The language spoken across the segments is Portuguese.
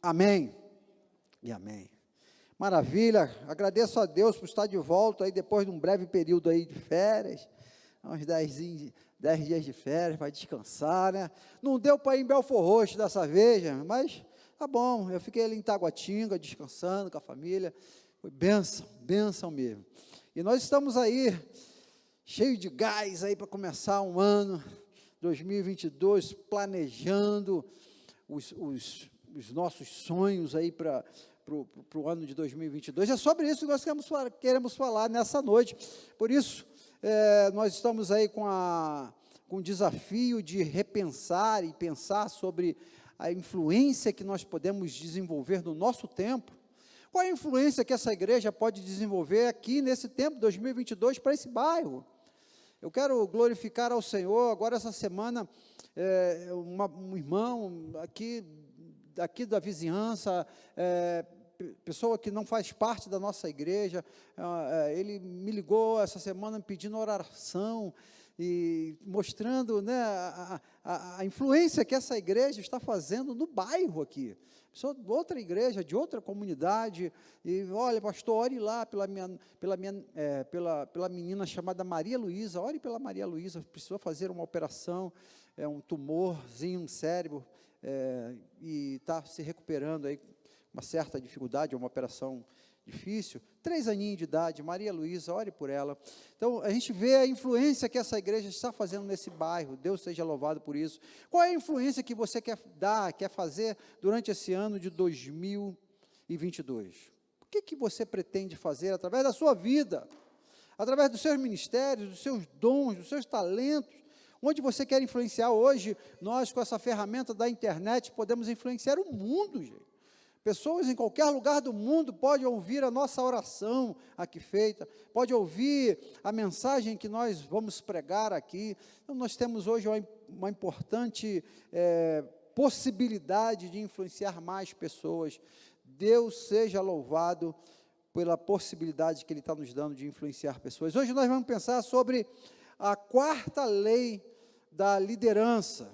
Amém e amém. Maravilha, agradeço a Deus por estar de volta aí depois de um breve período aí de férias, uns 10 dias de férias para descansar, né? Não deu para ir em Belford Roxo dessa vez, mas tá bom, eu fiquei ali em Taguatinga descansando com a família, foi bênção, bênção mesmo. E nós estamos aí, cheio de gás aí para começar um ano 2022, planejando os nossos sonhos aí para o ano de 2022, é sobre isso que nós queremos falar nessa noite. Por isso, nós estamos aí com o desafio de repensar e pensar sobre a influência que nós podemos desenvolver no nosso tempo. Qual é a influência que essa igreja pode desenvolver aqui nesse tempo, 2022, para esse bairro? Eu quero glorificar ao Senhor. Agora, essa semana, um irmão aqui da vizinhança, pessoa que não faz parte da nossa igreja, ele me ligou essa semana pedindo oração e mostrando, né, a influência que essa igreja está fazendo no bairro aqui. Pessoa de outra igreja, de outra comunidade, e olha, pastor, ore lá pela menina chamada Maria Luísa, ore pela Maria Luísa, precisou fazer uma operação, um tumorzinho no cérebro, e está se recuperando aí, uma certa dificuldade, uma operação difícil, 3 aninhos de idade, Maria Luísa, ore por ela. Então, a gente vê a influência que essa igreja está fazendo nesse bairro, Deus seja louvado por isso. Qual é a influência que você quer dar, quer fazer durante esse ano de 2022? O que você pretende fazer através da sua vida, através dos seus ministérios, dos seus dons, dos seus talentos, onde você quer influenciar? Hoje, nós com essa ferramenta da internet, podemos influenciar o mundo, gente. Pessoas em qualquer lugar do mundo podem ouvir a nossa oração aqui feita, pode ouvir a mensagem que nós vamos pregar aqui. Então, nós temos hoje uma importante possibilidade de influenciar mais pessoas. Deus seja louvado pela possibilidade que Ele está nos dando de influenciar pessoas. Hoje nós vamos pensar sobre a 4ª lei da liderança,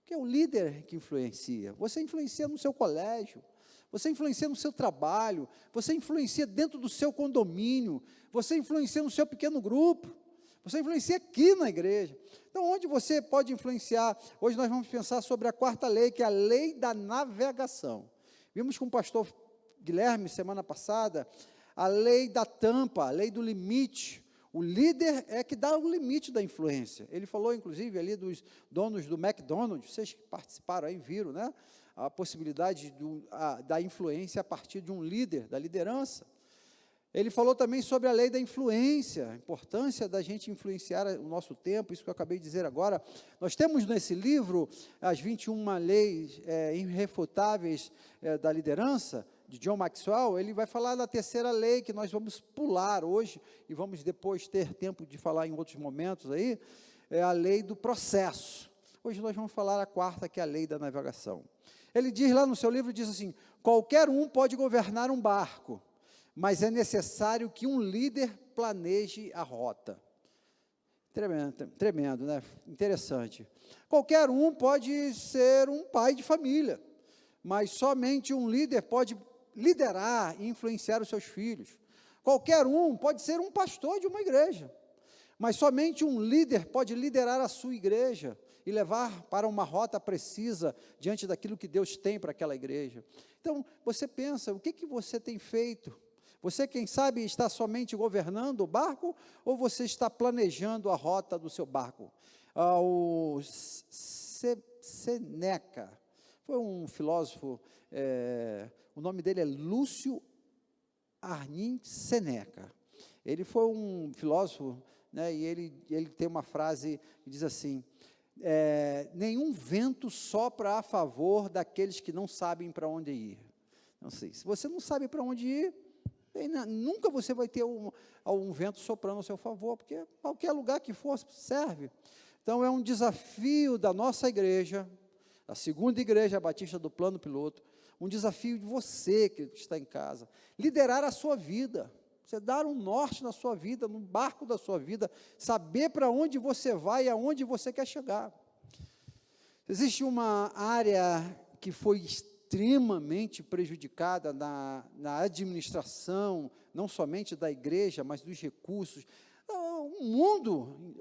que é o líder que influencia. Você influencia no seu colégio, você influencia no seu trabalho, você influencia dentro do seu condomínio, você influencia no seu pequeno grupo, você influencia aqui na igreja. Então, onde você pode influenciar? Hoje nós vamos pensar sobre a 4ª lei, que é a lei da navegação. Vimos com o pastor Guilherme, semana passada, a lei da tampa, a lei do limite. O líder é que dá o limite da influência. Ele falou, inclusive, ali dos donos do McDonald's, vocês que participaram aí, viram, né? A possibilidade da influência a partir de um líder, da liderança. Ele falou também sobre a lei da influência, a importância da gente influenciar o nosso tempo, isso que eu acabei de dizer agora. Nós temos nesse livro as 21 leis irrefutáveis da liderança, de John Maxwell. Ele vai falar da 3ª lei, que nós vamos pular hoje, e vamos depois ter tempo de falar em outros momentos aí, é a lei do processo. Hoje nós vamos falar a 4ª, que é a lei da navegação. Ele diz lá no seu livro, diz assim: qualquer um pode governar um barco, mas é necessário que um líder planeje a rota. Tremendo, né? Interessante. Qualquer um pode ser um pai de família, mas somente um líder pode liderar e influenciar os seus filhos. Qualquer um pode ser um pastor de uma igreja, mas somente um líder pode liderar a sua igreja e levar para uma rota precisa diante daquilo que Deus tem para aquela igreja. Então, você pensa, o que você tem feito? Você, quem sabe, está somente governando o barco, ou você está planejando a rota do seu barco? O Seneca foi um filósofo, o nome dele é Lúcio Arnim Seneca. Ele foi um filósofo, né, e ele tem uma frase que diz assim: nenhum vento sopra a favor daqueles que não sabem para onde ir. Não sei, se você não sabe para onde ir, nunca você vai ter um vento soprando ao seu favor, porque qualquer lugar que for serve. Então, é um desafio da nossa igreja, a 2ª Igreja Batista do Plano Piloto, um desafio de você que está em casa, liderar a sua vida, você dar um norte na sua vida, no barco da sua vida, saber para onde você vai e aonde você quer chegar. Existe uma área que foi extremamente prejudicada na administração, não somente da igreja, mas dos recursos. O mundo,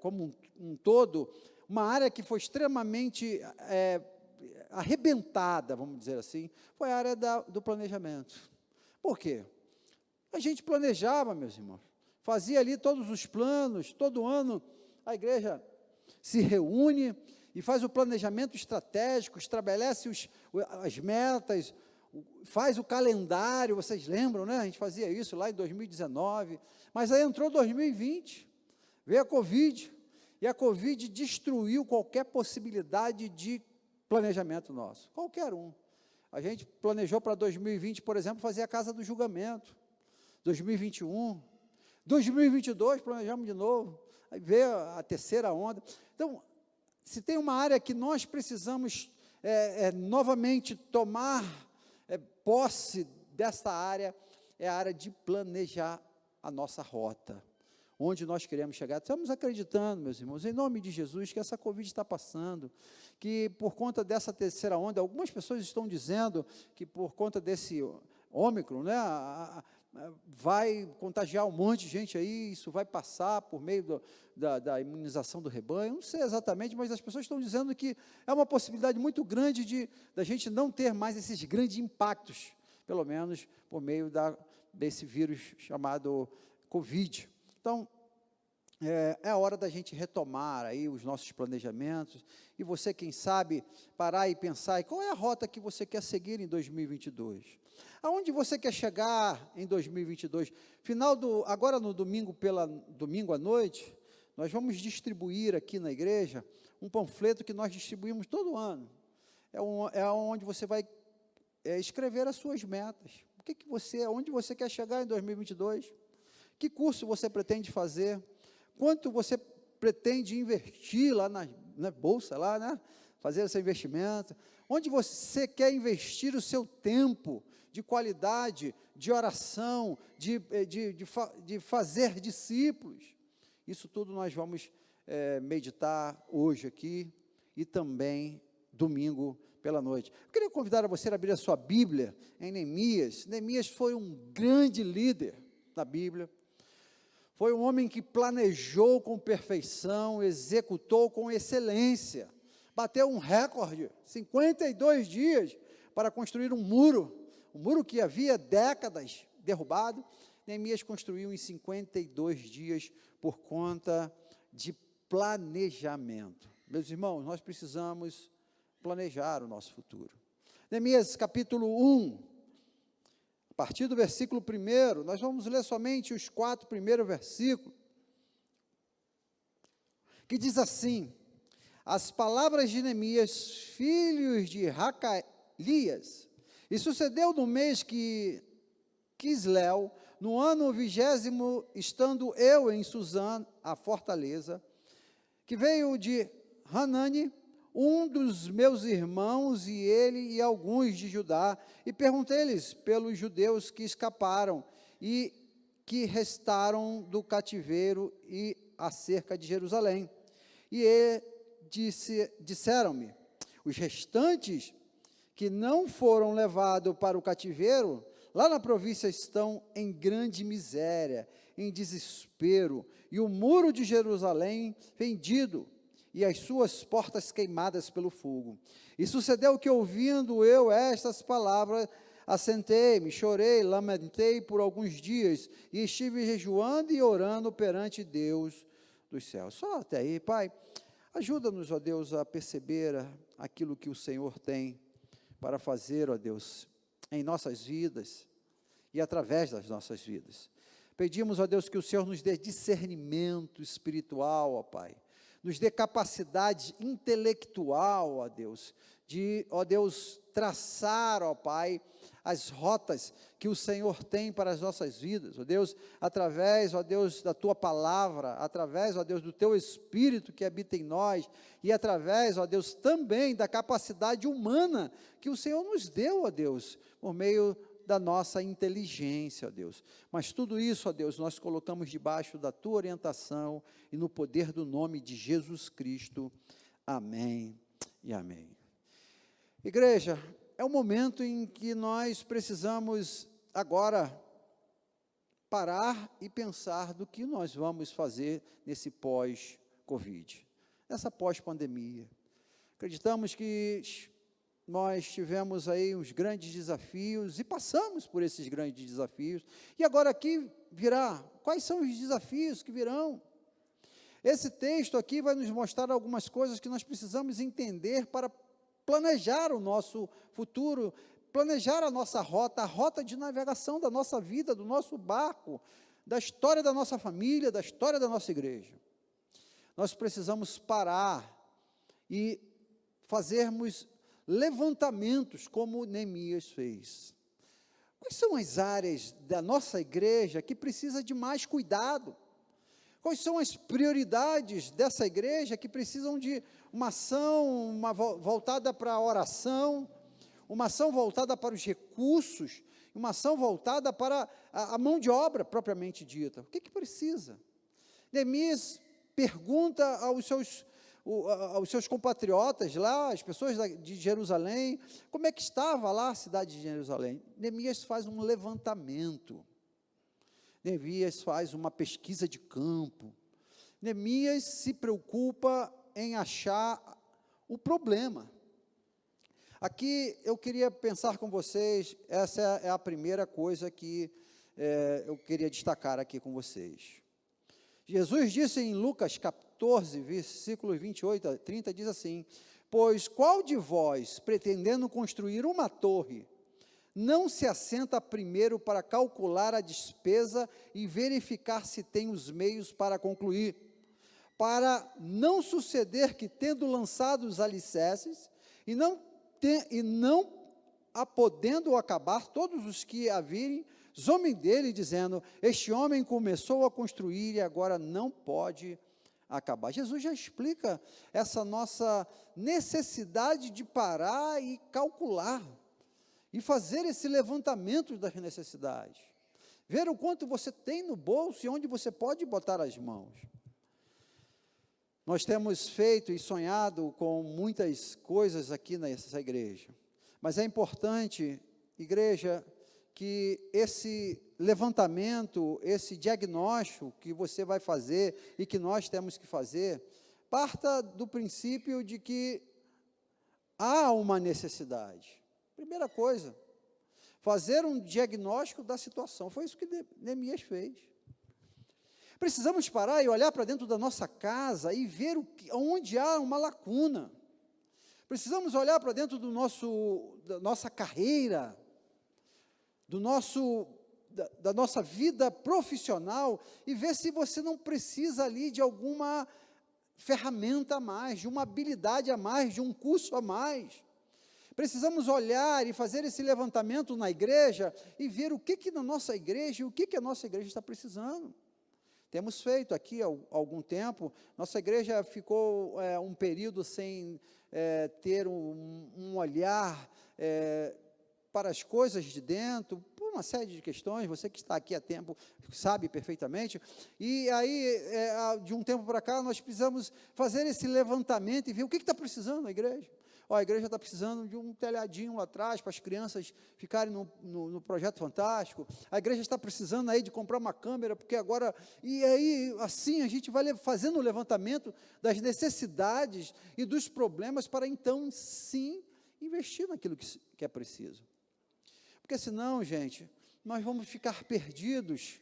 como um todo, uma área que foi extremamente arrebentada, vamos dizer assim, foi a área do planejamento. Por quê? A gente planejava, meus irmãos, fazia ali todos os planos, todo ano a igreja se reúne e faz o planejamento estratégico, estabelece as metas, faz o calendário, vocês lembram, né? A gente fazia isso lá em 2019, mas aí entrou 2020, veio a Covid, e a Covid destruiu qualquer possibilidade de planejamento nosso, qualquer um. A gente planejou para 2020, por exemplo, fazer a Casa do Julgamento, 2021, 2022 planejamos de novo, aí veio a terceira onda. Então, se tem uma área que nós precisamos novamente tomar posse desta área, é a área de planejar a nossa rota, onde nós queremos chegar. Estamos acreditando, meus irmãos, em nome de Jesus, que essa Covid está passando, que por conta dessa terceira onda, algumas pessoas estão dizendo que por conta desse Ômicron, né, vai contagiar um monte de gente aí, isso vai passar por meio da imunização do rebanho, não sei exatamente, mas as pessoas estão dizendo que é uma possibilidade muito grande da gente não ter mais esses grandes impactos, pelo menos por meio desse vírus chamado Covid. Então, é a hora da gente retomar aí os nossos planejamentos, e você, quem sabe, parar e pensar, e qual é a rota que você quer seguir em 2022? Aonde você quer chegar em 2022? Agora no domingo à noite, nós vamos distribuir aqui na igreja um panfleto que nós distribuímos todo ano. É onde você vai escrever as suas metas. Onde você quer chegar em 2022? Que curso você pretende fazer? Quanto você pretende investir lá na bolsa, lá, né? Fazer esse investimento? Onde você quer investir o seu tempo de qualidade, de oração, de fazer discípulos? Isso tudo nós vamos meditar hoje aqui e também domingo pela noite. Eu queria convidar você a abrir a sua Bíblia em Neemias. Neemias foi um grande líder da Bíblia. Foi um homem que planejou com perfeição, executou com excelência, bateu um recorde, 52 dias para construir um muro que havia décadas derrubado. Neemias construiu em 52 dias por conta de planejamento. Meus irmãos, nós precisamos planejar o nosso futuro. Neemias capítulo 1, a partir do versículo 1, nós vamos ler somente os 4 primeiros versículos, que diz assim: as palavras de Neemias, filhos de Racalias, e sucedeu no mês que Quisleu, no ano 20º, estando eu em Suzã, a fortaleza, que veio de Hanani, um dos meus irmãos, e ele e alguns de Judá, e perguntei-lhes pelos judeus que escaparam e que restaram do cativeiro e acerca de Jerusalém. E disseram-me: os restantes que não foram levados para o cativeiro, lá na província estão em grande miséria, em desespero, e o muro de Jerusalém vendido, e as suas portas queimadas pelo fogo. E sucedeu que, ouvindo eu estas palavras, assentei-me, chorei, lamentei por alguns dias, e estive jejuando e orando perante Deus dos céus. Só até aí, Pai, ajuda-nos, ó Deus, a perceber aquilo que o Senhor tem para fazer, ó Deus, em nossas vidas e através das nossas vidas. Pedimos, ó Deus, que o Senhor nos dê discernimento espiritual, ó Pai, nos dê capacidade intelectual, ó Deus, ó Deus, traçar, ó Pai, as rotas que o Senhor tem para as nossas vidas, ó Deus, através, ó Deus, da Tua palavra, através, ó Deus, do Teu Espírito que habita em nós, e através, ó Deus, também da capacidade humana que o Senhor nos deu, ó Deus, por meio da nossa inteligência, ó Deus. Mas tudo isso, ó Deus, nós colocamos debaixo da Tua orientação e no poder do nome de Jesus Cristo. Amém e amém. Igreja, é o momento em que nós precisamos agora parar e pensar do que nós vamos fazer nesse pós-Covid, nessa pós-pandemia. Acreditamos que nós tivemos aí uns grandes desafios e passamos por esses grandes desafios, e agora aqui virá, quais são os desafios que virão? Esse texto aqui vai nos mostrar algumas coisas que nós precisamos entender para planejar o nosso futuro, planejar a nossa rota, a rota de navegação da nossa vida, do nosso barco, da história da nossa família, da história da nossa igreja. Nós precisamos parar e fazermos levantamentos como Neemias fez. Quais são as áreas da nossa igreja que precisa de mais cuidado? Quais são as prioridades dessa igreja que precisam de uma ação voltada para a oração, uma ação voltada para os recursos, uma ação voltada para a mão de obra propriamente dita? O que precisa? Neemias pergunta aos seus compatriotas lá, as pessoas de Jerusalém, como é que estava lá a cidade de Jerusalém. Neemias faz um levantamento, Neemias faz uma pesquisa de campo, Neemias se preocupa em achar o problema. Aqui eu queria pensar com vocês, essa é a primeira coisa que eu queria destacar aqui com vocês. Jesus disse em Lucas 14, versículos 28 a 30, diz assim: pois qual de vós, pretendendo construir uma torre, não se assenta primeiro para calcular a despesa e verificar se tem os meios para concluir, para não suceder que, tendo lançado os alicerces, e não a podendo acabar, todos os que a virem, zombem dele, dizendo: este homem começou a construir e agora não pode acabar. Jesus já explica essa nossa necessidade de parar e calcular, e fazer esse levantamento das necessidades, ver o quanto você tem no bolso e onde você pode botar as mãos. Nós temos feito e sonhado com muitas coisas aqui nessa igreja, mas é importante, igreja, que esse levantamento, esse diagnóstico que você vai fazer e que nós temos que fazer, parta do princípio de que há uma necessidade. Primeira coisa, fazer um diagnóstico da situação. Foi isso que Neemias fez. Precisamos parar e olhar para dentro da nossa casa e ver onde há uma lacuna. Precisamos olhar para dentro da nossa carreira, da nossa vida profissional, e ver se você não precisa ali de alguma ferramenta a mais, de uma habilidade a mais, de um curso a mais. Precisamos olhar e fazer esse levantamento na igreja e ver o que na nossa igreja, o que a nossa igreja está precisando. Temos feito aqui há algum tempo, nossa igreja ficou um período sem ter um olhar para as coisas de dentro, por uma série de questões, você que está aqui há tempo sabe perfeitamente, e aí, de um tempo para cá, nós precisamos fazer esse levantamento e ver o que está precisando na igreja. A igreja está precisando de um telhadinho lá atrás, para as crianças ficarem no Projeto Fantástico, a igreja está precisando aí de comprar uma câmera, porque agora, e aí, assim, a gente vai fazendo o levantamento das necessidades e dos problemas, para então, sim, investir naquilo que é preciso. Porque senão, gente, nós vamos ficar perdidos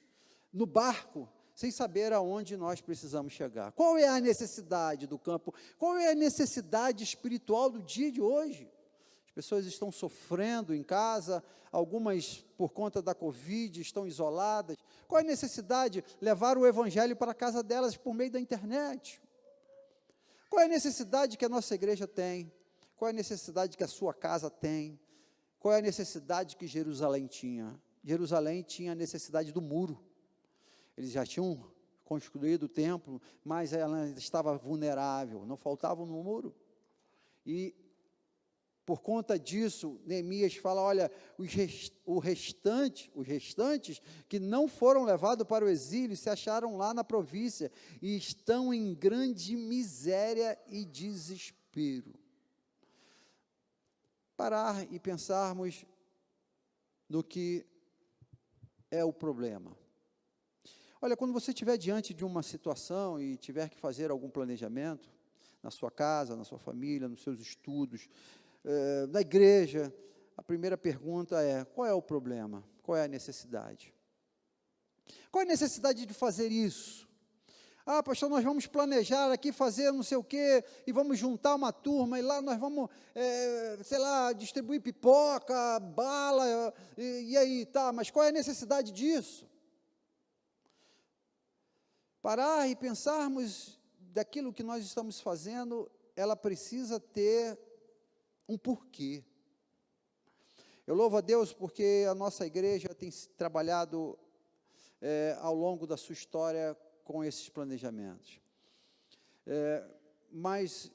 no barco, sem saber aonde nós precisamos chegar. Qual é a necessidade do campo? Qual é a necessidade espiritual do dia de hoje? As pessoas estão sofrendo em casa, algumas por conta da Covid estão isoladas. Qual é a necessidade? Levar o evangelho para a casa delas por meio da internet. Qual é a necessidade que a nossa igreja tem? Qual é a necessidade que a sua casa tem? Qual é a necessidade que Jerusalém tinha? Jerusalém tinha a necessidade do muro. Eles já tinham construído o templo, mas ela estava vulnerável, não faltava no muro. E, por conta disso, Neemias fala, olha, os restantes que não foram levados para o exílio, se acharam lá na província, e estão em grande miséria e desespero. parar e pensarmos no que é o problema. Olha, quando você estiver diante de uma situação e tiver que fazer algum planejamento, na sua casa, na sua família, nos seus estudos, na igreja, a primeira pergunta é: qual é o problema? Qual é a necessidade? Qual é a necessidade de fazer isso? Ah, pastor, nós vamos planejar aqui, fazer não sei o quê, e vamos juntar uma turma, e lá nós vamos, sei lá, distribuir pipoca, bala, e aí, tá, mas qual é a necessidade disso? Parar e pensarmos daquilo que nós estamos fazendo, ela precisa ter um porquê. Eu louvo a Deus porque a nossa igreja tem trabalhado ao longo da sua história com esses planejamentos. Mas,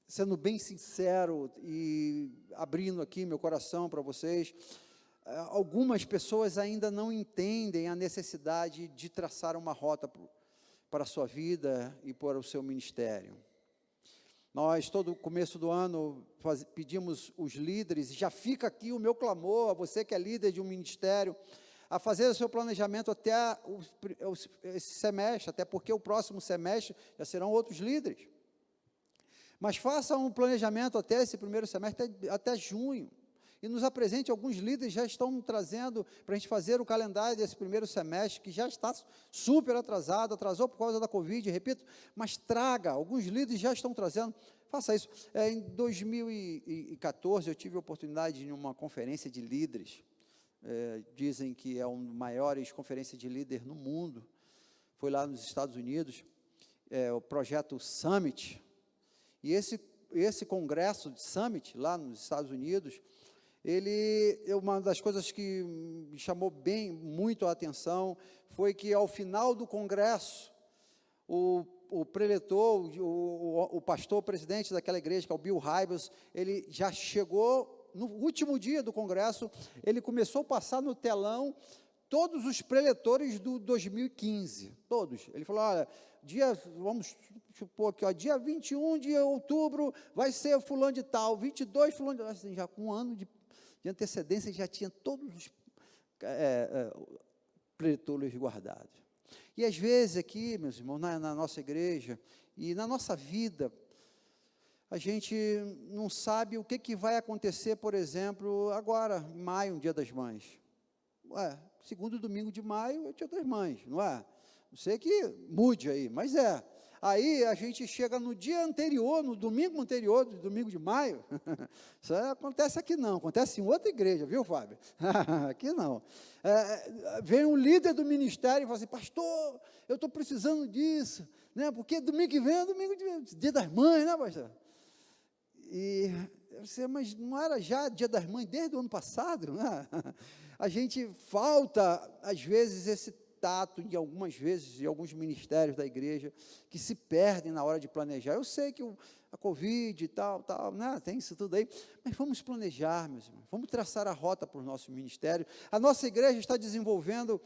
sendo bem sincero e abrindo aqui meu coração para vocês, algumas pessoas ainda não entendem a necessidade de traçar uma rota para a sua vida e para o seu ministério. Nós, todo começo do ano, pedimos os líderes, e já fica aqui o meu clamor, a você que é líder de um ministério, a fazer o seu planejamento até esse semestre, até porque o próximo semestre já serão outros líderes. Mas faça um planejamento até esse primeiro semestre, até junho, e nos apresente. Alguns líderes já estão trazendo para a gente fazer o calendário desse primeiro semestre, que já está super atrasado, atrasou por causa da Covid, repito, mas traga, alguns líderes já estão trazendo, faça isso. Em 2014, eu tive a oportunidade de ir em uma conferência de líderes, dizem que é uma das maiores conferências de líder no mundo, foi lá nos Estados Unidos, o projeto Summit, e esse congresso de Summit, lá nos Estados Unidos, uma das coisas que me chamou muito a atenção, foi que ao final do congresso, o preletor, o pastor presidente daquela igreja, que é o Bill Hybels, ele já chegou, no último dia do congresso, ele começou a passar no telão todos os preletores do 2015, todos. Ele falou: olha, vamos supor aqui, dia 21 de outubro vai ser fulano de tal, 22 fulano de tal, assim, já com um ano de antecedência, já tinha todos os preletores guardados. E às vezes aqui, meus irmãos, na nossa igreja e na nossa vida, a gente não sabe o que vai acontecer, por exemplo, agora, em maio, um Dia das Mães. Segundo domingo de maio é Dia das Mães, não é? Não sei que mude aí, mas é. Aí a gente chega no dia anterior, no domingo anterior, do domingo de maio, isso acontece aqui não, acontece em outra igreja, viu, Fábio? Aqui não. Vem um líder do ministério e fala assim: pastor, eu estou precisando disso, né? Porque domingo que vem é domingo de Dia das Mães, né, pastor? E você, mas não era já Dia das Mães desde o ano passado, né? A gente falta, às vezes, esse tato, de algumas vezes, de alguns ministérios da igreja, que se perdem na hora de planejar. Eu sei que a Covid e tal, né, tem isso tudo aí, mas vamos planejar, meus irmãos, vamos traçar a rota para o nosso ministério. A nossa igreja está desenvolvendo,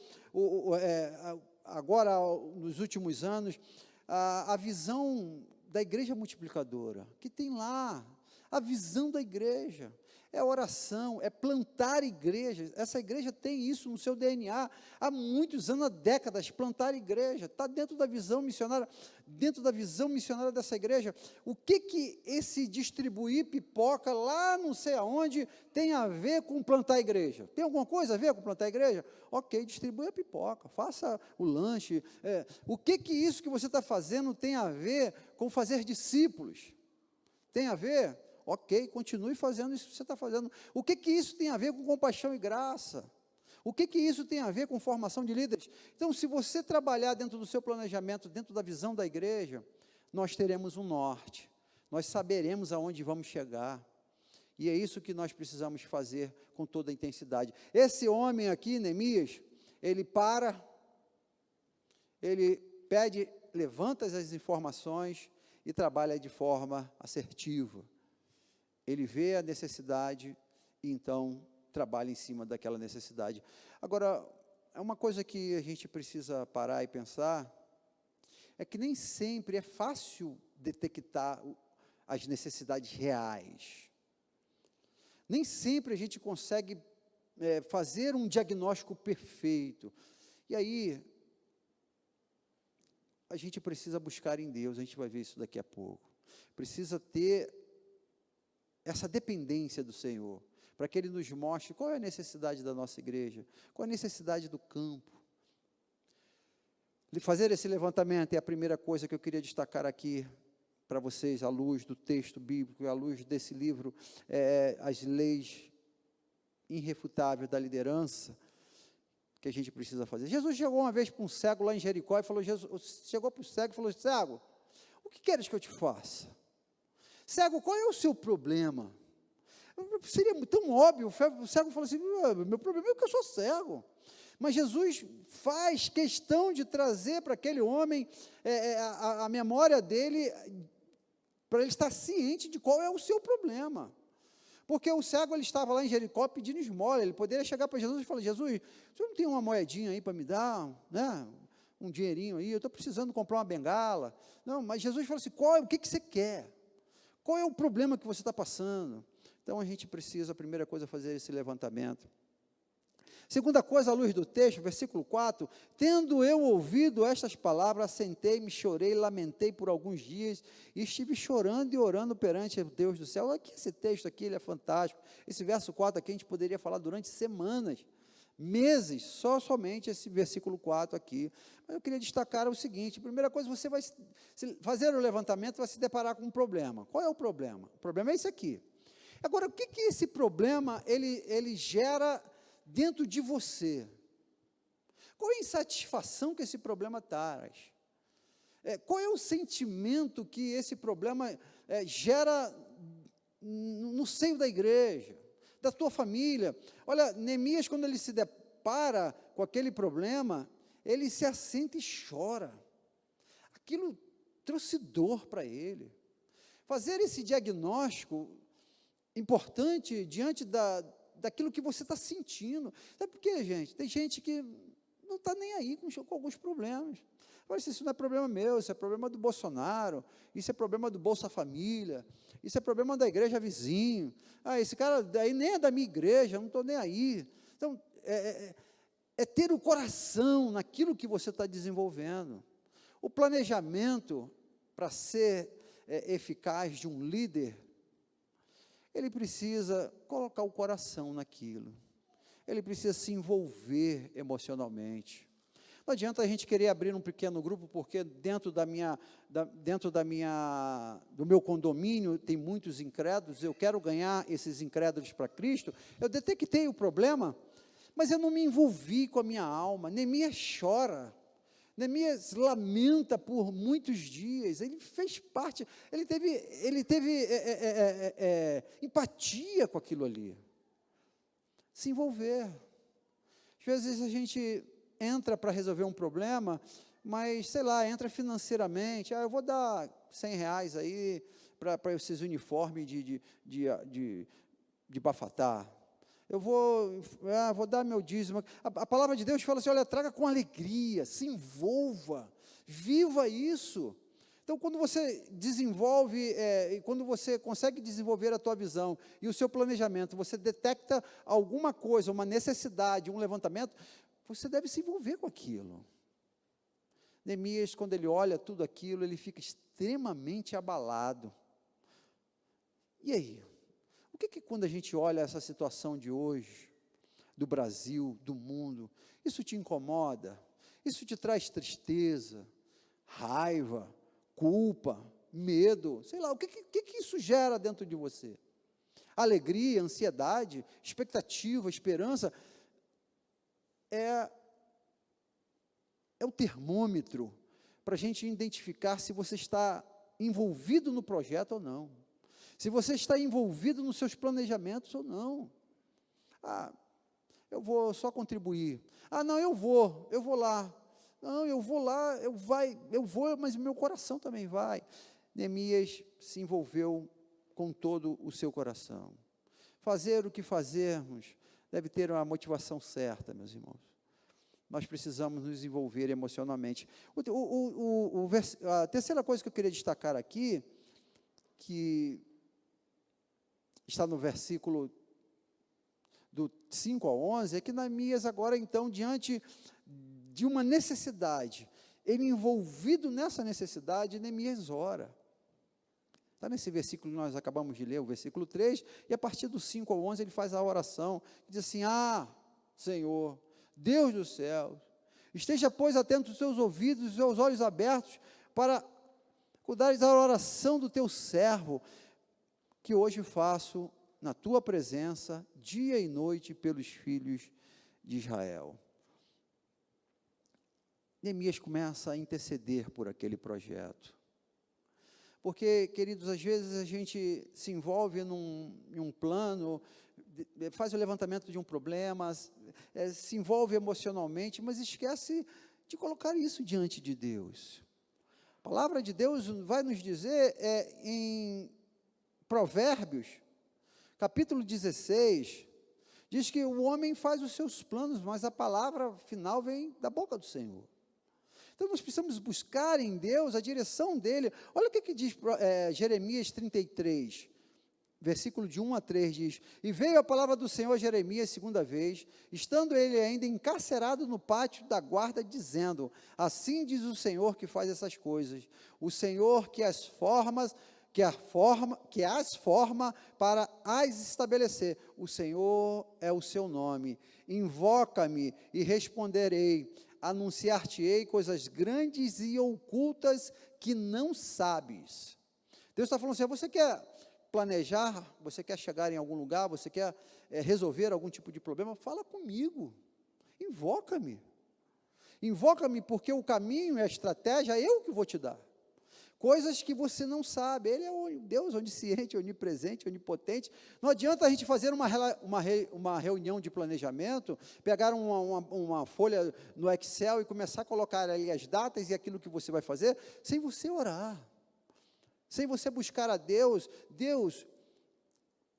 agora, nos últimos anos, a visão da igreja multiplicadora, que tem lá, a visão da igreja, é oração, é plantar igrejas. Essa igreja tem isso no seu DNA, há muitos anos, há décadas, plantar igreja, está dentro da visão missionária, dessa igreja. O que esse distribuir pipoca lá não sei aonde tem a ver com plantar igreja? Tem alguma coisa a ver com plantar igreja? Ok, distribui a pipoca, faça o lanche. O que isso que você está fazendo tem a ver com fazer discípulos? Tem a ver? Ok, continue fazendo isso que você está fazendo. O que isso tem a ver com compaixão e graça? O que isso tem a ver com formação de líderes? Então, se você trabalhar dentro do seu planejamento, dentro da visão da igreja, nós teremos um norte, nós saberemos aonde vamos chegar, e é isso que nós precisamos fazer com toda a intensidade. Esse homem aqui, Neemias, ele pede, levanta as informações e trabalha de forma assertiva. Ele vê a necessidade e então trabalha em cima daquela necessidade. Agora, é uma coisa que a gente precisa parar e pensar, é que nem sempre é fácil detectar as necessidades reais. Nem sempre a gente consegue fazer um diagnóstico perfeito. E aí, a gente precisa buscar em Deus, a gente vai ver isso daqui a pouco. Precisa ter essa dependência do Senhor, para que Ele nos mostre qual é a necessidade da nossa igreja, qual é a necessidade do campo. Fazer esse levantamento é a primeira coisa que eu queria destacar aqui para vocês, à luz do texto bíblico, à luz desse livro, As Leis Irrefutáveis da Liderança, que a gente precisa fazer. Jesus chegou uma vez para um cego lá em Jericó e falou, chegou para o cego e falou, cego, o que queres que eu te faça? Cego, qual é o seu problema? Seria tão óbvio, o cego falou assim, meu problema é que eu sou cego. Mas Jesus faz questão de trazer para aquele homem a memória dele, para ele estar ciente de qual é o seu problema. Porque o cego, ele estava lá em Jericó pedindo esmola, ele poderia chegar para Jesus e falar, Jesus, você não tem uma moedinha aí para me dar, né? Um dinheirinho aí, eu estou precisando comprar uma bengala. Não, mas Jesus falou assim, o que você quer? Qual é o problema que você está passando? Então, a gente precisa, a primeira coisa, fazer esse levantamento. Segunda coisa, à luz do texto, versículo 4, tendo eu ouvido estas palavras, sentei-me, chorei, lamentei por alguns dias, e estive chorando e orando perante o Deus do céu. Olha aqui, esse texto aqui, ele é fantástico. Esse verso 4 aqui, a gente poderia falar durante semanas, meses, somente esse versículo 4 aqui. Mas eu queria destacar o seguinte, primeira coisa, você vai fazer o levantamento, vai se deparar com um problema. Qual é o problema? O problema é esse aqui. Agora, o que esse problema, ele gera dentro de você? Qual é a insatisfação que esse problema traz? Qual é o sentimento que esse problema gera no seio da igreja, da tua família? Olha, Neemias, quando ele se depara com aquele problema, ele se assenta e chora. Aquilo trouxe dor para ele. Fazer esse diagnóstico importante diante daquilo que você está sentindo. Sabe por quê, gente? Tem gente que não está nem aí com alguns problemas. Agora, isso não é problema meu, isso é problema do Bolsonaro, isso é problema do Bolsa Família, isso é problema da igreja vizinho. Esse cara daí nem é da minha igreja, eu não estou nem aí. Então, ter o coração naquilo que você está desenvolvendo. O planejamento, para ser eficaz de um líder, ele precisa colocar o coração naquilo, ele precisa se envolver emocionalmente. Não adianta a gente querer abrir um pequeno grupo, porque dentro do meu condomínio tem muitos incrédulos, eu quero ganhar esses incrédulos para Cristo, eu detectei o problema, mas eu não me envolvi com a minha alma. Neemias chora, Neemias lamenta por muitos dias, ele fez parte, ele teve empatia com aquilo ali, se envolver. Às vezes a gente entra para resolver um problema, mas, sei lá, entra financeiramente, eu vou dar R$100 aí para esses uniformes de bafatá, eu vou dar meu dízimo. A palavra de Deus fala assim, olha, traga com alegria, se envolva, viva isso. Então, quando você desenvolve, quando você consegue desenvolver a tua visão e o seu planejamento, você detecta alguma coisa, uma necessidade, um levantamento, você deve se envolver com aquilo. Neemias, quando ele olha tudo aquilo, ele fica extremamente abalado. E aí? O que quando a gente olha essa situação de hoje, do Brasil, do mundo, isso te incomoda? Isso te traz tristeza, raiva, culpa, medo? Sei lá, o que isso gera dentro de você? Alegria, ansiedade, expectativa, esperança? É o termômetro para a gente identificar se você está envolvido no projeto ou não. Se você está envolvido nos seus planejamentos ou não. Eu vou só contribuir. Não, eu vou lá. Não, eu vou lá, eu vou, mas o meu coração também vai. Neemias se envolveu com todo o seu coração. Fazer o que fazermos deve ter uma motivação certa, meus irmãos. Nós precisamos nos envolver emocionalmente. A terceira coisa que eu queria destacar aqui que está no versículo do 5 ao 11, é que Neemias agora, então, diante de uma necessidade, ele envolvido nessa necessidade, Neemias ora. Está nesse versículo que nós acabamos de ler, o versículo 3, e a partir do 5 ao 11 ele faz a oração, diz assim: Senhor, Deus do céu, esteja, pois, atento os teus ouvidos e os teus olhos abertos, para cuidares da oração do teu servo, que hoje faço na tua presença, dia e noite, pelos filhos de Israel. Neemias começa a interceder por aquele projeto. Porque, queridos, às vezes a gente se envolve em um plano, faz o levantamento de um problema, se envolve emocionalmente, mas esquece de colocar isso diante de Deus. A palavra de Deus vai nos dizer, em Provérbios, capítulo 16, diz que o homem faz os seus planos, mas a palavra final vem da boca do Senhor. Então, nós precisamos buscar em Deus a direção dEle. Olha o que diz Jeremias 33, versículo de 1 a 3, diz: E veio a palavra do Senhor a Jeremias segunda vez, estando ele ainda encarcerado no pátio da guarda, dizendo: Assim diz o Senhor que faz essas coisas, o Senhor que as forma para as estabelecer. O Senhor é o seu nome. Invoca-me e responderei. Anunciar-te-ei coisas grandes e ocultas que não sabes. Deus está falando assim: você quer planejar, você quer chegar em algum lugar, você quer resolver algum tipo de problema? Fala comigo, invoca-me. Invoca-me, porque o caminho e a estratégia eu que vou te dar. Coisas que você não sabe. Ele é o Deus onisciente, onipresente, onipotente. Não adianta a gente fazer uma reunião de planejamento, pegar uma folha no Excel e começar a colocar ali as datas e aquilo que você vai fazer, sem você orar, sem você buscar a Deus. Deus,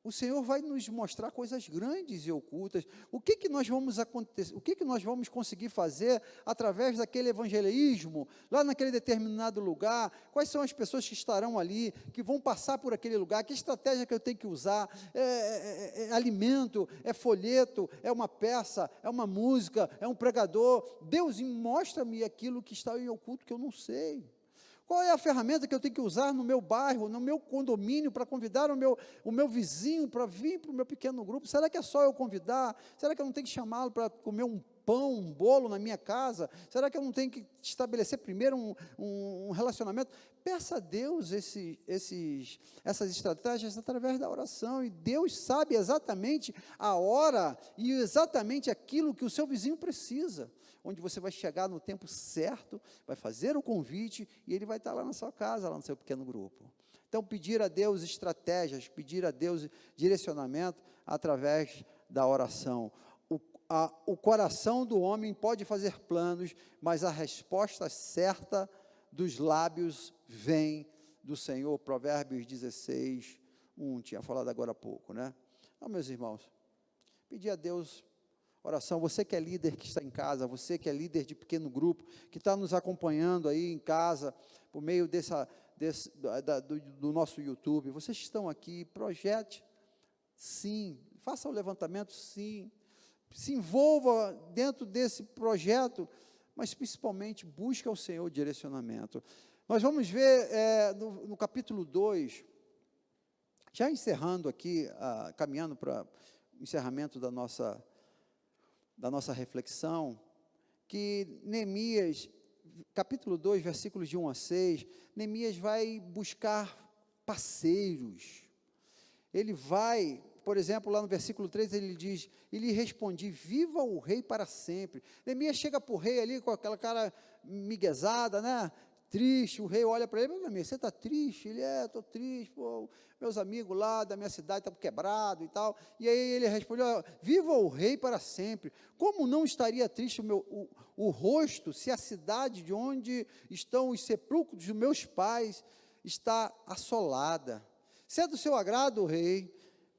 o Senhor vai nos mostrar coisas grandes e ocultas. O que nós vamos conseguir fazer através daquele evangelismo, lá naquele determinado lugar? Quais são as pessoas que estarão ali, que vão passar por aquele lugar? Que estratégia que eu tenho que usar? É alimento, é folheto, é uma peça, é uma música, é um pregador? Deus, mostra-me aquilo que está em oculto que eu não sei. Qual é a ferramenta que eu tenho que usar no meu bairro, no meu condomínio, para convidar o meu vizinho para vir para o meu pequeno grupo? Será que é só eu convidar? Será que eu não tenho que chamá-lo para comer um pão, um bolo na minha casa? Será que eu não tenho que estabelecer primeiro um relacionamento? Peça a Deus essas estratégias através da oração, e Deus sabe exatamente a hora e exatamente aquilo que o seu vizinho precisa, onde você vai chegar no tempo certo, vai fazer o convite, e ele vai estar lá na sua casa, lá no seu pequeno grupo. Então, pedir a Deus estratégias, pedir a Deus direcionamento através da oração. O coração do homem pode fazer planos, mas a resposta certa dos lábios vem do Senhor. Provérbios 16, 1, tinha falado agora há pouco, né? Então, meus irmãos, pedir a Deus oração. Você que é líder, que está em casa, você que é líder de pequeno grupo, que está nos acompanhando aí em casa, por meio do nosso YouTube, vocês estão aqui, projete, sim, faça o levantamento, sim, se envolva dentro desse projeto, mas principalmente busque ao Senhor direcionamento. Nós vamos ver no capítulo 2, já encerrando aqui, caminhando para o encerramento da nossa reflexão, que Neemias, capítulo 2, versículos de 1 a 6, Neemias vai buscar parceiros. Ele vai, por exemplo, lá no versículo 3, ele diz: e lhe respondi: viva o rei para sempre. Neemias chega para o rei ali com aquela cara miguezada, né? Triste. O rei olha para ele: Neemias, você está triste? Ele: estou triste, pô, meus amigos lá da minha cidade estão quebrados e tal. E aí ele respondeu: viva o rei para sempre. Como não estaria triste o rosto, se a cidade de onde estão os sepulcros dos meus pais está assolada? Se é do seu agrado, rei,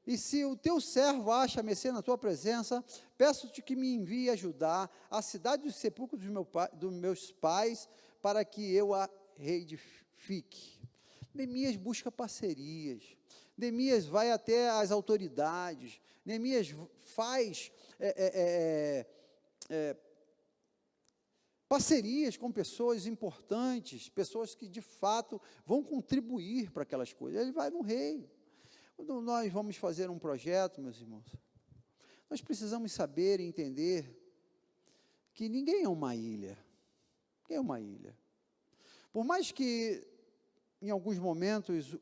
e se o teu servo acha mercê na tua presença, peço-te que me envie ajudar a cidade dos sepulcros dos meus pais, para que eu a reedifique. Neemias busca parcerias, Neemias vai até as autoridades, Neemias faz parcerias com pessoas importantes, pessoas que de fato vão contribuir para aquelas coisas. Ele vai no rei. Quando nós vamos fazer um projeto, meus irmãos, nós precisamos saber e entender que ninguém é uma ilha. Ninguém é uma ilha. Por mais que em alguns momentos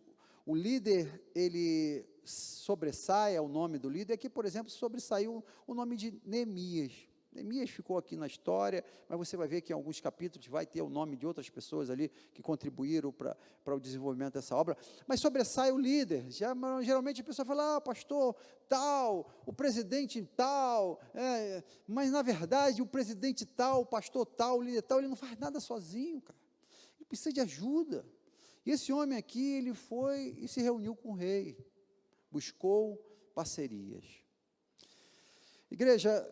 o líder, ele sobressaia, o nome do líder, aqui, por exemplo, sobressaiu o nome de Neemias. Neemias ficou aqui na história, mas você vai ver que em alguns capítulos vai ter o nome de outras pessoas ali que contribuíram para o desenvolvimento dessa obra, mas sobressai o líder. Geralmente a pessoa fala, pastor tal, o presidente tal, mas na verdade o presidente tal, o pastor tal, o líder tal, ele não faz nada sozinho, cara. Ele precisa de ajuda. E esse homem aqui, ele foi e se reuniu com o rei, buscou parcerias. Igreja,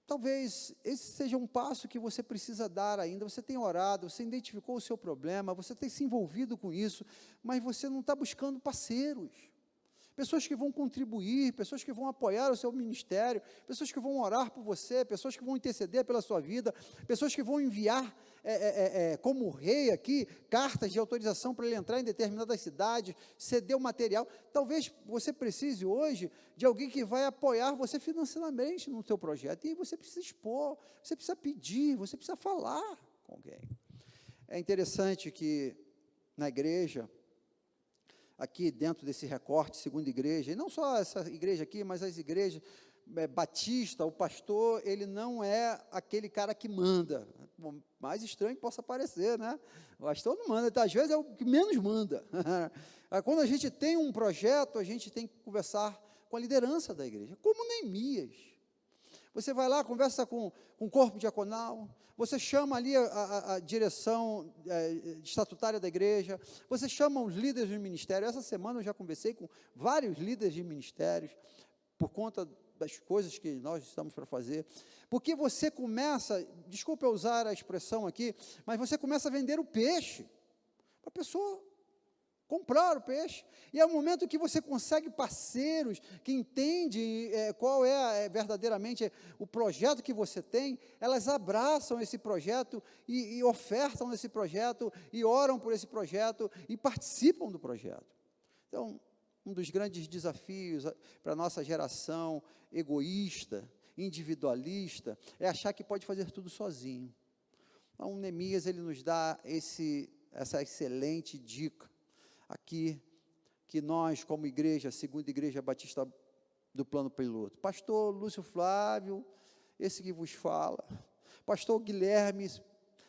talvez esse seja um passo que você precisa dar ainda. Você tem orado, você identificou o seu problema, você tem se envolvido com isso, mas você não está buscando parceiros, pessoas que vão contribuir, pessoas que vão apoiar o seu ministério, pessoas que vão orar por você, pessoas que vão interceder pela sua vida, pessoas que vão enviar, como rei aqui, cartas de autorização para ele entrar em determinadas cidades, ceder o material. Talvez você precise hoje de alguém que vai apoiar você financeiramente no seu projeto, e você precisa expor, você precisa pedir, você precisa falar com alguém. É interessante que na igreja, aqui dentro desse recorte, segunda igreja, e não só essa igreja aqui, mas as igrejas batista, o pastor, ele não é aquele cara que manda, mais estranho que possa parecer, né? O pastor não manda, às vezes é o que menos manda. Quando a gente tem um projeto, a gente tem que conversar com a liderança da igreja, como Neemias. Você vai lá, conversa com o corpo diaconal, você chama ali a direção estatutária da igreja, você chama os líderes do ministério. Essa semana eu já conversei com vários líderes de ministérios, por conta das coisas que nós estamos para fazer, porque você começa, desculpa eu usar a expressão aqui, mas você começa a vender o peixe, para a pessoa comprar o peixe, e é o momento que você consegue parceiros, que entendem qual é verdadeiramente o projeto que você tem, elas abraçam esse projeto, e ofertam esse projeto, e oram por esse projeto, e participam do projeto. Então, um dos grandes desafios para a nossa geração egoísta, individualista, é achar que pode fazer tudo sozinho. Então, Neemias, ele nos dá essa excelente dica aqui, que nós, como igreja, segunda igreja batista do Plano Piloto, pastor Lúcio Flávio, esse que vos fala, pastor Guilherme,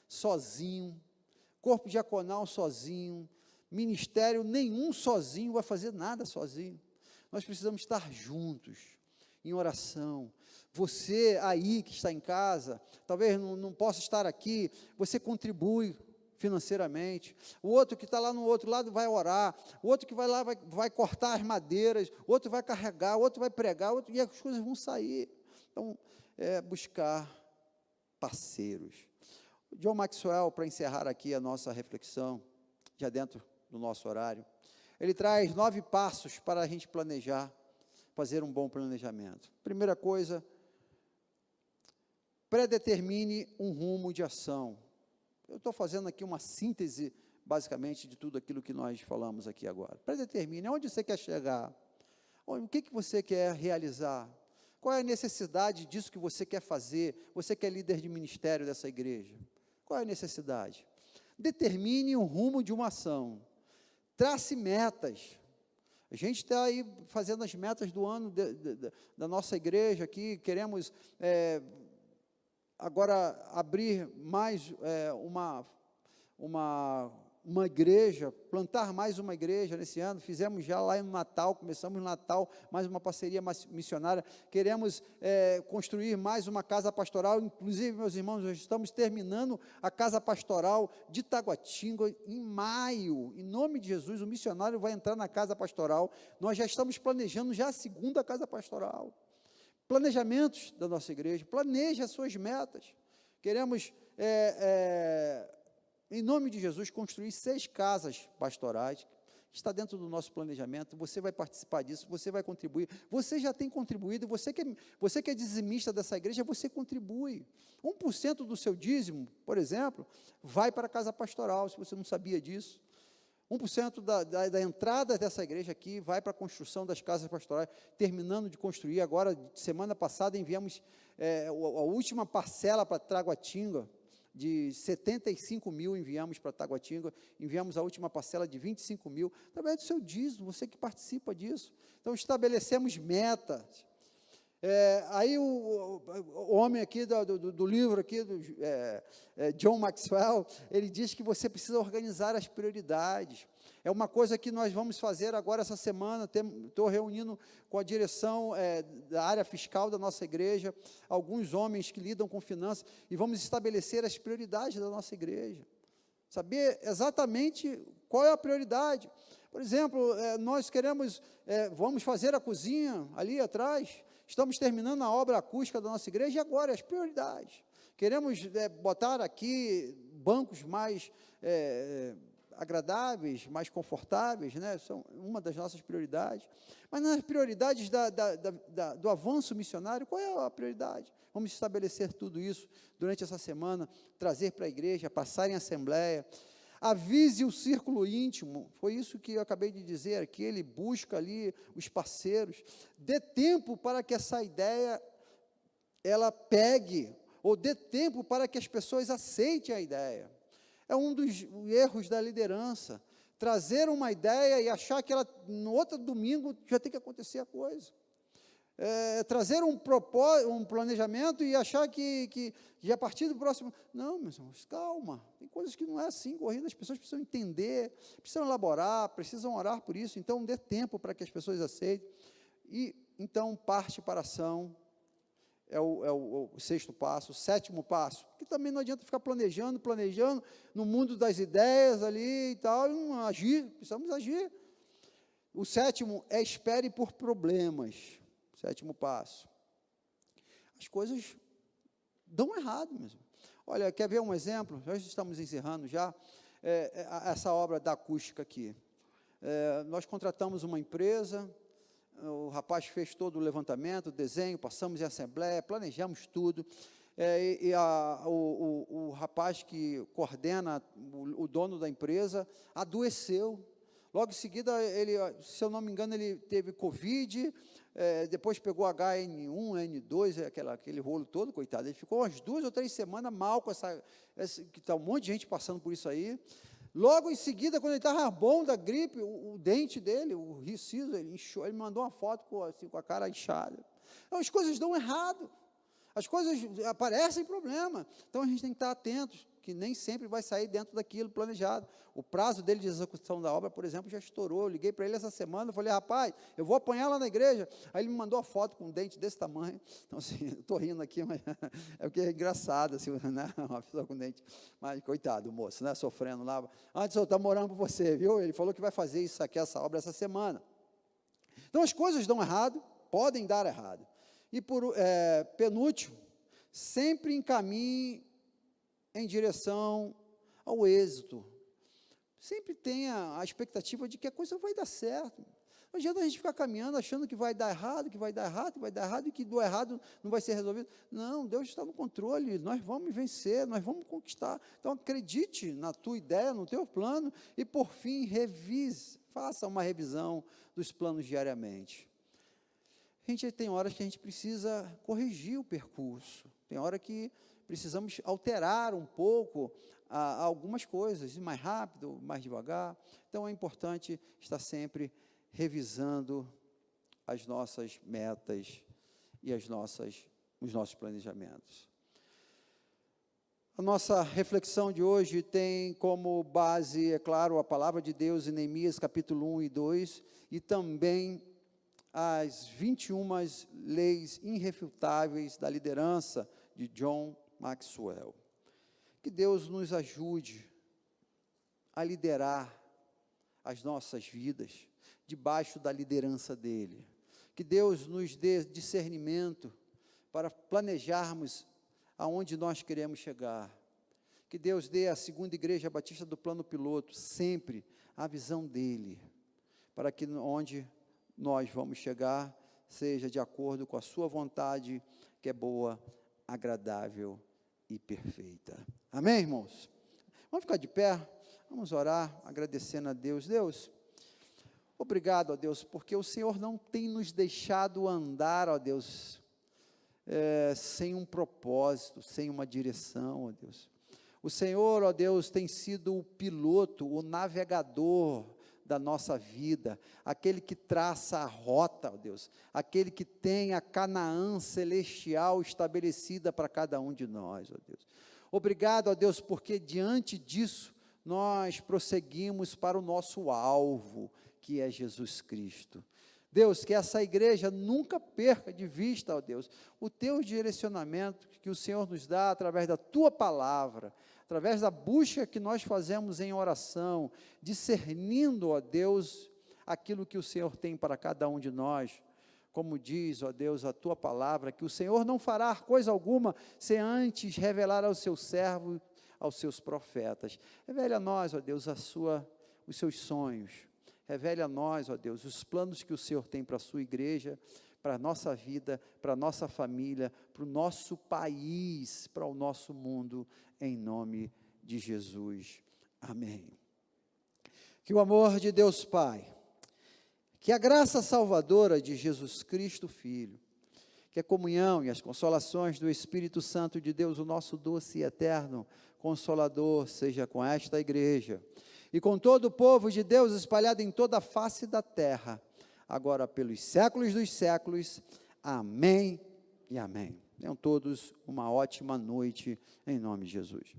sozinho, corpo diaconal sozinho, ministério nenhum sozinho, vai fazer nada sozinho. Nós precisamos estar juntos, em oração. Você aí que está em casa, talvez não possa estar aqui, você contribui financeiramente. O outro que está lá no outro lado vai orar, o outro que vai lá vai cortar as madeiras, o outro vai carregar, o outro vai pregar, e as coisas vão sair. Então, buscar parceiros. John Maxwell, para encerrar aqui a nossa reflexão, já dentro do nosso horário, ele traz 9 passos para a gente planejar, fazer um bom planejamento. Primeira coisa, predetermine um rumo de ação. Eu estou fazendo aqui uma síntese, basicamente, de tudo aquilo que nós falamos aqui agora. Predetermine onde você quer chegar, o que você quer realizar, qual é a necessidade disso que você quer fazer, você que é líder de ministério dessa igreja, qual é a necessidade? Determine o rumo de uma ação, trace metas. A gente está aí fazendo as metas do ano da nossa igreja aqui, queremos agora abrir mais uma igreja, plantar mais uma igreja nesse ano. Fizemos já lá no Natal, começamos no Natal, mais uma parceria missionária, queremos construir mais uma casa pastoral. Inclusive, meus irmãos, nós estamos terminando a casa pastoral de Taguatinga em maio, em nome de Jesus. O missionário vai entrar na casa pastoral, nós já estamos planejando já a segunda casa pastoral. Planejamentos da nossa igreja, planeje as suas metas. Queremos em nome de Jesus, construir 6 casas pastorais, está dentro do nosso planejamento, você vai participar disso, você vai contribuir, você já tem contribuído, você que é dizimista dessa igreja, você contribui, 1% do seu dízimo, por exemplo, vai para a casa pastoral, se você não sabia disso, 1% da entrada dessa igreja aqui, vai para a construção das casas pastorais, terminando de construir, agora, semana passada, enviamos a última parcela para Taguatinga, de 75 mil enviamos para Taguatinga, enviamos a última parcela de 25 mil, através do seu dízimo, você que participa disso. Então, estabelecemos metas. Aí o homem aqui do livro aqui, John Maxwell, ele diz que você precisa organizar as prioridades. É uma coisa que nós vamos fazer agora essa semana, estou reunindo com a direção da área fiscal da nossa igreja, alguns homens que lidam com finanças, e vamos estabelecer as prioridades da nossa igreja. Saber exatamente qual é a prioridade. Por exemplo, nós queremos, vamos fazer a cozinha ali atrás, estamos terminando a obra acústica da nossa igreja, e agora as prioridades. Queremos botar aqui bancos mais agradáveis, mais confortáveis, né? São uma das nossas prioridades. Mas nas prioridades do avanço missionário, qual é a prioridade? Vamos estabelecer tudo isso durante essa semana, trazer para a igreja, passar em assembleia. Avise o círculo íntimo, foi isso que eu acabei de dizer aqui, ele busca ali os parceiros, dê tempo para que essa ideia, ela pegue, ou dê tempo para que as pessoas aceitem a ideia. É um dos erros da liderança, trazer uma ideia e achar que ela, no outro domingo, já tem que acontecer a coisa. Trazer um planejamento e achar que a partir do próximo... Não, meus irmãos, calma, tem coisas que não é assim, corrida, as pessoas precisam entender, precisam elaborar, precisam orar por isso, então dê tempo para que as pessoas aceitem, e então parte para a ação, é o 6º passo. O 7º passo, que também não adianta ficar planejando, no mundo das ideias ali e tal, e não agir, precisamos agir. O 7º é espere por problemas. 7º passo. As coisas dão errado mesmo. Olha, quer ver um exemplo? Nós estamos encerrando já essa obra da acústica aqui. Nós contratamos uma empresa, o rapaz fez todo o levantamento, o desenho, passamos em assembleia, planejamos tudo, o rapaz que coordena, o dono da empresa, adoeceu. Logo em seguida, ele, se eu não me engano, ele teve Covid, depois pegou HN1, N2, aquele rolo todo, coitado. Ele ficou umas 2 ou 3 semanas mal com que está um monte de gente passando por isso aí. Logo em seguida, quando ele estava bom da gripe, o dente dele, o riciso, ele inchou, ele mandou uma foto com a cara inchada. Então, as coisas dão errado, as coisas aparecem problema, então a gente tem que estar atentos, que nem sempre vai sair dentro daquilo planejado. O prazo dele de execução da obra, por exemplo, já estourou. Eu liguei para ele essa semana, eu falei, rapaz, eu vou apanhar lá na igreja. Aí ele me mandou a foto com um dente desse tamanho. Então, assim, eu estou rindo aqui, mas é porque é engraçado, assim, né? Uma pessoa com dente. Mas, coitado, o moço, né? Sofrendo lá. Antes eu estava morando por você, viu? Ele falou que vai fazer isso aqui, essa obra, essa semana. Então, as coisas dão errado, podem dar errado. E, por penúltimo, sempre encaminhe em direção ao êxito. Sempre tenha a expectativa de que a coisa vai dar certo. Não adianta a gente ficar caminhando achando que vai dar errado, que vai dar errado, que vai dar errado, e que do errado não vai ser resolvido. Não, Deus está no controle, nós vamos vencer, nós vamos conquistar. Então, acredite na tua ideia, no teu plano, e por fim, faça uma revisão dos planos diariamente. Tem horas que a gente precisa corrigir o percurso, tem hora que precisamos alterar um pouco algumas coisas, ir mais rápido, mais devagar. Então, é importante estar sempre revisando as nossas metas e os nossos planejamentos. A nossa reflexão de hoje tem como base, é claro, a palavra de Deus em Neemias, capítulo 1 e 2, e também as 21 leis irrefutáveis da liderança de John Maxwell. Que Deus nos ajude a liderar as nossas vidas debaixo da liderança dEle. Que Deus nos dê discernimento para planejarmos aonde nós queremos chegar. Que Deus dê à segunda igreja batista do plano piloto sempre a visão dele, para que onde nós vamos chegar seja de acordo com a sua vontade, que é boa, agradável e perfeita. Amém, irmãos? Vamos ficar de pé, vamos orar, agradecendo a Deus. Deus, obrigado, ó Deus, porque o Senhor não tem nos deixado andar, ó Deus, sem um propósito, sem uma direção, ó Deus. O Senhor, ó Deus, tem sido o piloto, o navegador da nossa vida, aquele que traça a rota, ó Deus, aquele que tem a Canaã celestial estabelecida para cada um de nós, ó Deus. Obrigado, ó Deus, porque diante disso, nós prosseguimos para o nosso alvo, que é Jesus Cristo. Deus, que essa igreja nunca perca de vista, ó Deus, o teu direcionamento que o Senhor nos dá através da tua palavra, através da busca que nós fazemos em oração, discernindo, ó Deus, aquilo que o Senhor tem para cada um de nós. Como diz, ó Deus, a tua palavra, que o Senhor não fará coisa alguma sem antes revelar ao seu servo, aos seus profetas. Revele a nós, ó Deus, os seus sonhos. Revele a nós, ó Deus, os planos que o Senhor tem para a sua igreja, para a nossa vida, para a nossa família, para o nosso país, para o nosso mundo, em nome de Jesus. Amém. Que o amor de Deus Pai, que a graça salvadora de Jesus Cristo Filho, que a comunhão e as consolações do Espírito Santo de Deus, o nosso doce e eterno Consolador, seja com esta igreja, e com todo o povo de Deus espalhado em toda a face da terra, agora pelos séculos dos séculos. Amém e amém. Tenham todos uma ótima noite, em nome de Jesus.